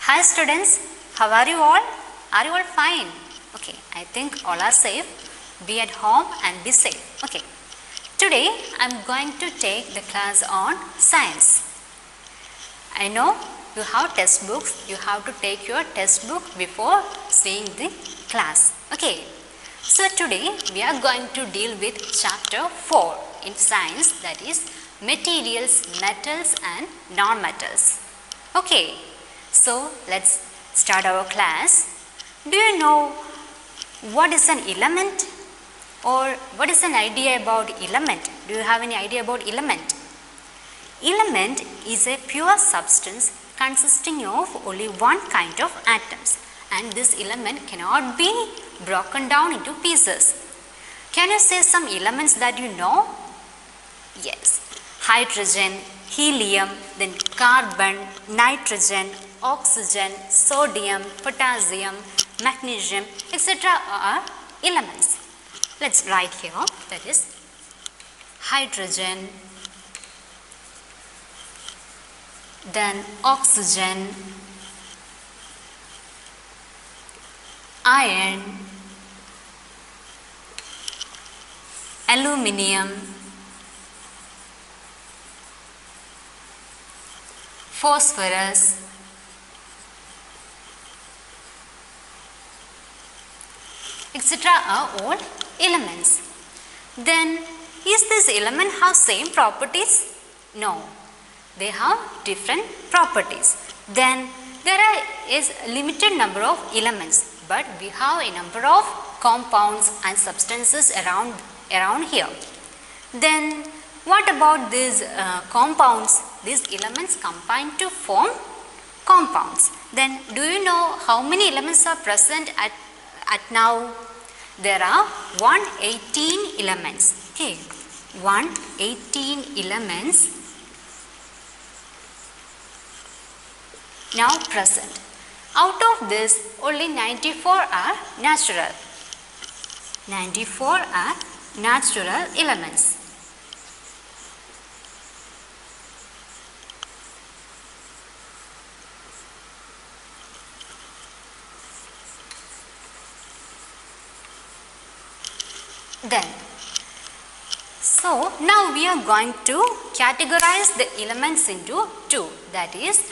Hi students, how are you all? Are you all fine? Okay, I think all are safe. Be at home and be safe. Okay, today I am going to take the class on science. I know you have test books, you have to take your test book before seeing the class. Okay, so today we are going to deal with chapter 4 in science, that is materials, metals and non-metals. Okay, so let's start our class. Do you know what is an element, or what is an idea about element? Do you have any idea about element? Element is a pure substance consisting of only one kind of atoms, and this element cannot be broken down into pieces. Can you say some elements that you know? Yes, hydrogen, helium, then carbon, nitrogen, oxygen, sodium, potassium, magnesium, etc. are elements. Let's write here, that is hydrogen, then oxygen, iron, aluminium, phosphorus, etc. are all elements. Then, is this element have same properties? No, they have different properties. Then, there is a limited number of elements, but we have a number of compounds and substances around here. Then, what about these compounds? These elements combine to form compounds. Then, do you know how many elements are present at now? There are 118 elements. Okay, 118 elements now present. Out of this, only 94 are natural. 94 are natural elements. Then, so now we are going to categorize the elements into two, that is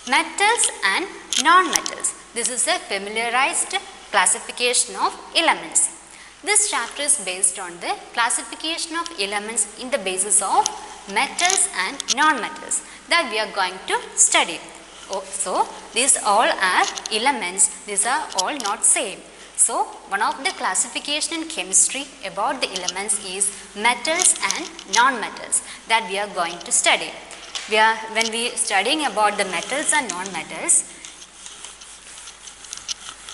metals and non-metals. This is a familiarized classification of elements. This chapter is based on the classification of elements in the basis of metals and non-metals that we are going to study. So, these all are elements, these are all not same. So, one of the classification in chemistry about the elements is metals and non-metals that we are going to study. When we are studying about the metals and non-metals,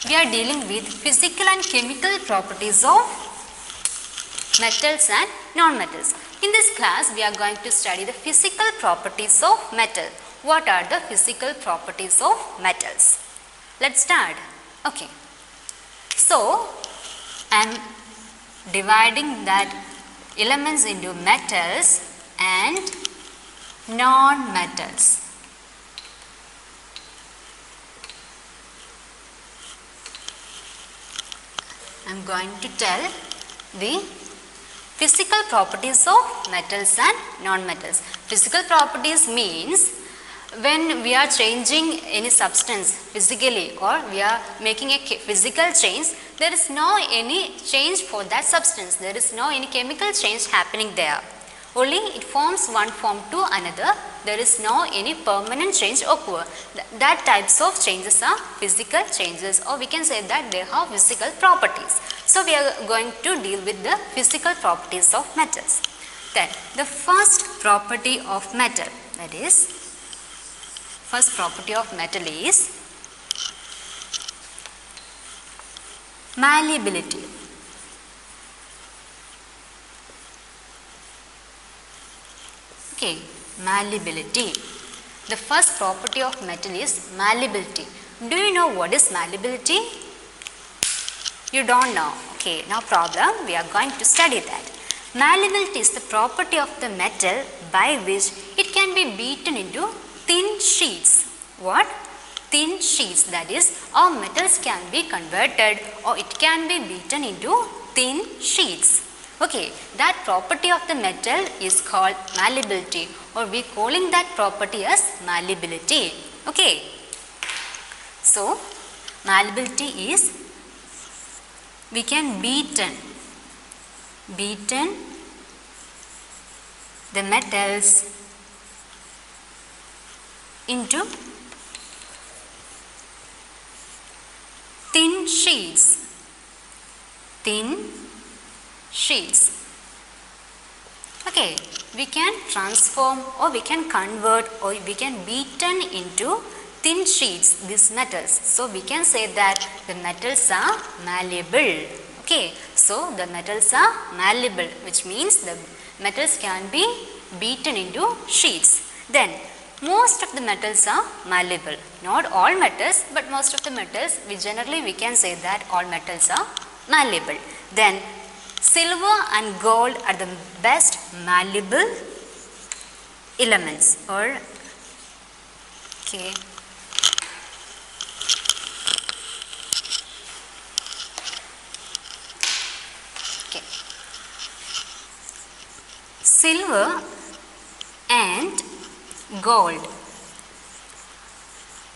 we are dealing with physical and chemical properties of metals and non-metals. In this class, we are going to study the physical properties of metal. What are the physical properties of metals? Let's start. Okay. So, I am dividing that elements into metals and non-metals. I am going to tell the physical properties of metals and non-metals. Physical properties means when we are changing any substance physically, or we are making a physical change, there is no any change for that substance. There is no any chemical change happening there. Only it forms one form to another. There is no any permanent change occur. That types of changes are physical changes, or we can say that they have physical properties. So, we are going to deal with the physical properties of metals. Then, the first property of metal, that is, first property of metal is malleability. Okay, malleability. The first property of metal is malleability. Do you know what is malleability? You don't know. Okay, no problem. We are going to study that. Malleability is the property of the metal by which it can be beaten into thin sheets. What? thin sheets. That is, our metals can be converted or it can be beaten into thin sheets. Okay, that property of the metal is called malleability, or we calling that property as malleability. Okay, so malleability is we can beaten the metals into thin sheets. Okay, we can transform or we can convert or we can beaten into thin sheets these metals. So we can say that the metals are malleable. Okay, so the metals are malleable, which means the metals can be beaten into sheets. Then most of the metals are malleable. Not all metals, but most of the metals we can say that all metals are malleable. Then silver and gold are the best malleable elements, or okay. Silver and gold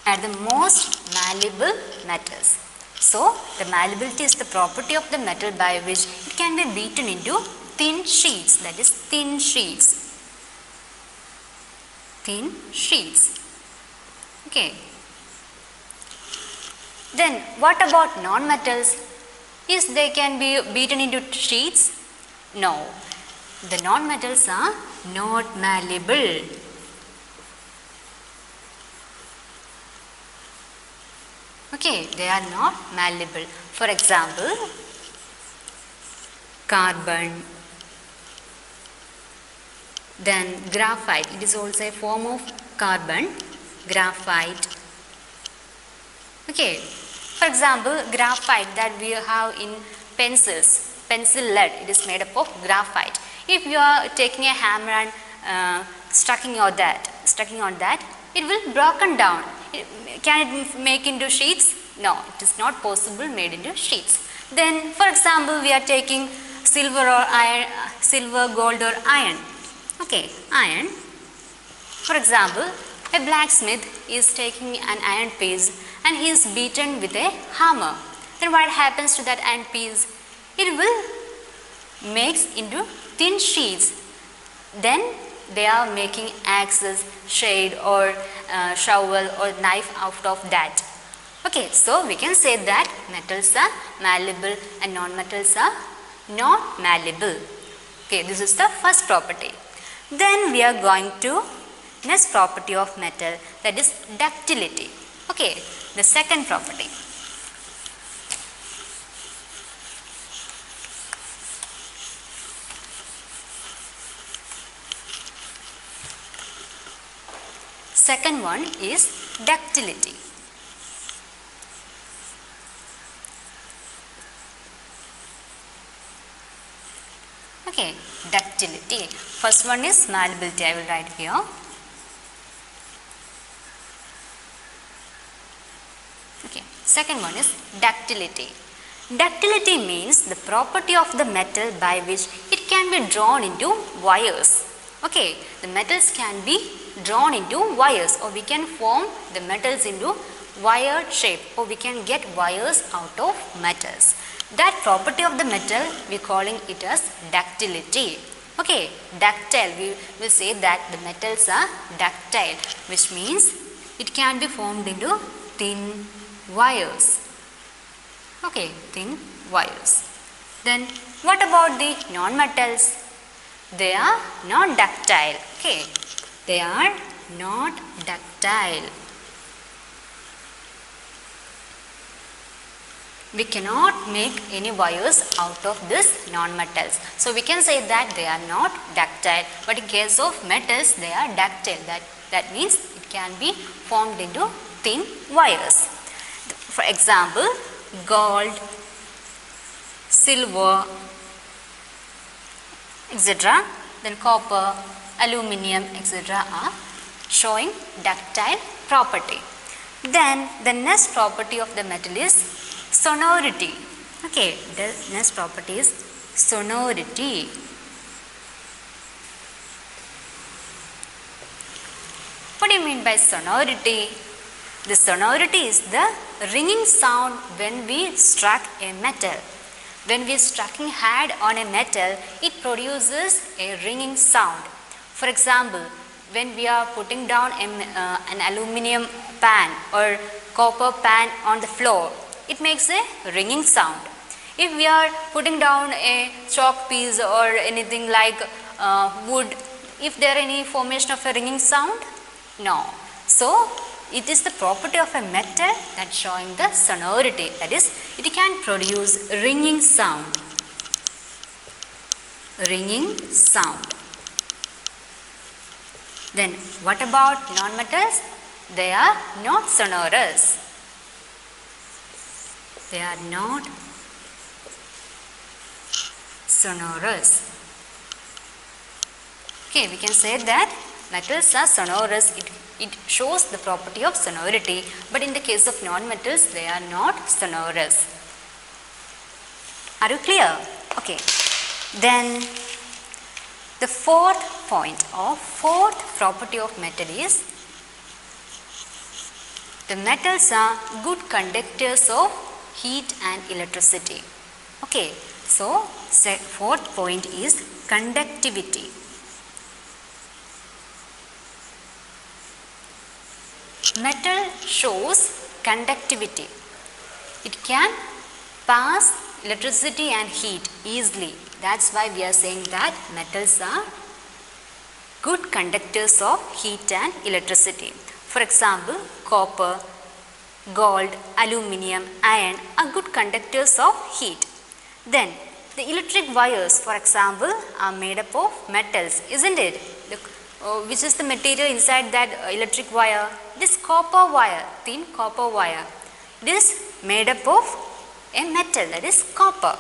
are the most malleable metals. So, the malleability is the property of the metal by which it can be beaten into thin sheets, that is thin sheets. Okay. Then what about non-metals? Is they can be beaten into sheets? No. The non-metals are not malleable. Okay, they are not malleable. For example, carbon, then graphite. It is also a form of carbon, graphite. Okay, for example, graphite that we have in pencils, pencil lead, it is made up of graphite. If you are taking a hammer and striking on that, it will broken down. Can it make into sheets? No, it is not possible made into sheets. Then, for example, we are taking silver or iron, silver, gold or iron. Okay, iron. For example, a blacksmith is taking an iron piece and he is beaten with a hammer. Then what happens to that iron piece? It will makes into thin sheets. Then they are making axes, shade or shovel or knife out of that. Okay, so we can say that metals are malleable and non-metals are not malleable. Okay, this is the first property. Then we are going to next property of metal, that is ductility. Okay, the second property. Second one is ductility. Okay, ductility. First one is malleability. I will write here. Okay, second one is ductility. Ductility means the property of the metal by which it can be drawn into wires. Okay, the metals can be drawn into wires, or we can form the metals into wire shape, or we can get wires out of metals. That property of the metal we calling it as ductility. Okay, ductile, we will say that the metals are ductile, which means it can be formed into thin wires. Okay, thin wires. Then what about the non-metals? They are not ductile. Okay, they are not ductile. We cannot make any wires out of this non-metals. So we can say that they are not ductile. But in case of metals, they are ductile. That means it can be formed into thin wires. For example, gold, silver, etc. Then copper, aluminium, etc. are showing ductile property. Then the next property of the metal is sonority. Okay, the next property is sonority. What do you mean by sonority? The sonority is the ringing sound when we strike a metal. When we are striking hard on a metal, it produces a ringing sound. For example, when we are putting down an aluminium pan or copper pan on the floor, it makes a ringing sound. If we are putting down a chalk piece or anything like wood, if there are any formation of a ringing sound? No. So, it is the property of a metal that showing the sonority, that is, it can produce ringing sound. Ringing sound. Then what about non-metals? They are not sonorous. They are not sonorous. Okay, we can say that metals are sonorous. It shows the property of sonority, but in the case of non-metals, they are not sonorous. Are you clear? Okay. Then the fourth property of metal is the metals are good conductors of heat and electricity. Okay. So, fourth point is conductivity. Metal shows conductivity. It can pass electricity and heat easily. That's why we are saying that metals are good conductors of heat and electricity. For example, copper, gold, aluminium, iron are good conductors of heat. Then the electric wires, for example, are made up of metals, isn't it? Which is the material inside that electric wire? This copper wire, thin copper wire. It is made up of a metal, that is copper.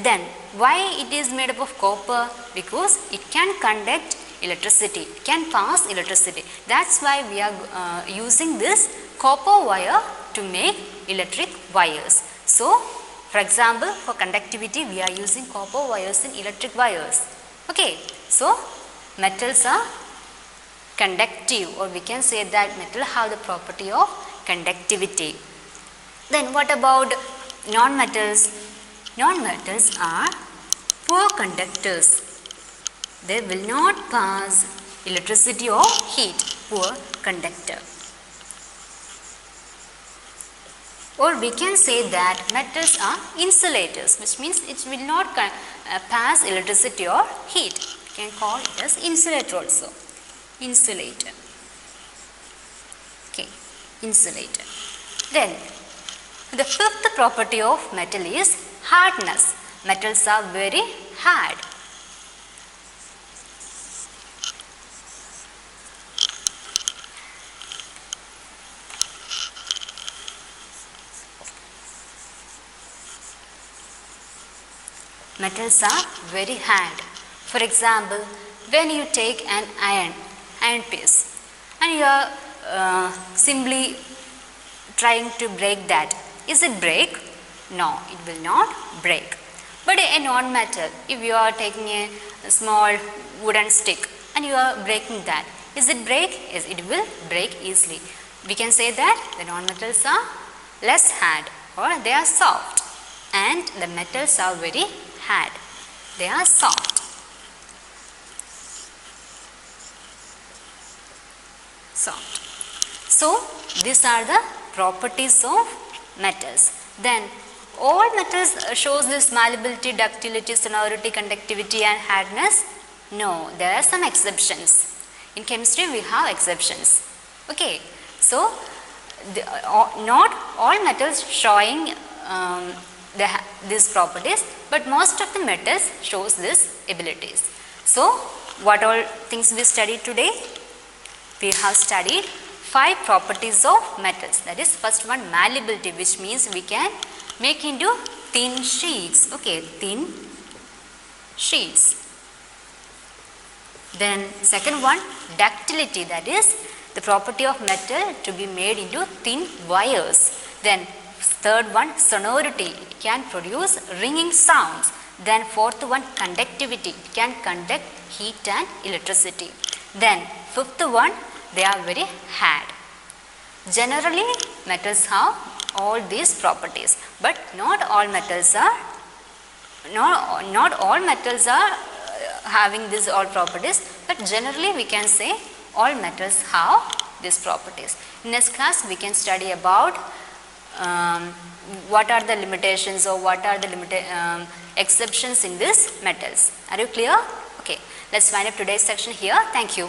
Then why it is made up of copper? Because it can conduct electricity, it can pass electricity. That's why we are using this copper wire to make electric wires. So, for example, for conductivity we are using copper wires in electric wires. Okay, so metals are conductive, or we can say that metal have the property of conductivity. Then what about non-metals? Non-metals are poor conductors. They will not pass electricity or heat, poor conductor. Or we can say that metals are insulators, which means it will not pass electricity or heat. We can call it as insulator also. Insulator. Okay, insulator. Then the fifth property of metal is hardness. Metals are very hard. Metals are very hard. For example, when you take an iron piece and you are simply trying to break that, is it break? No, it will not break. But a non-metal, if you are taking a small wooden stick and you are breaking that, is it break? Yes, it will break easily. We can say that the non-metals are less hard, or they are soft, and the metals are very hard. They are soft. Soft. So, these are the properties of metals. Then, all metals shows this malleability, ductility, sonority, conductivity and hardness? No, there are some exceptions. In chemistry, we have exceptions. Okay. So, not all metals showing these properties, but most of the metals shows these abilities. So, what all things we studied today? We have studied 5 properties of metals. That is, first one, malleability, which means we can make into thin sheets. Okay, thin sheets. Then second one, ductility, that is the property of metal to be made into thin wires. Then third one, sonority, it can produce ringing sounds. Then fourth one, conductivity, it can conduct heat and electricity. Then fifth one, they are very hard. Generally metals have all these properties, but not all metals are having these all properties, but generally we can say all metals have these properties. In next class we can study about what are the limitations or what are the exceptions in these metals. Are you clear? Okay, let's wind up today's section here. Thank you.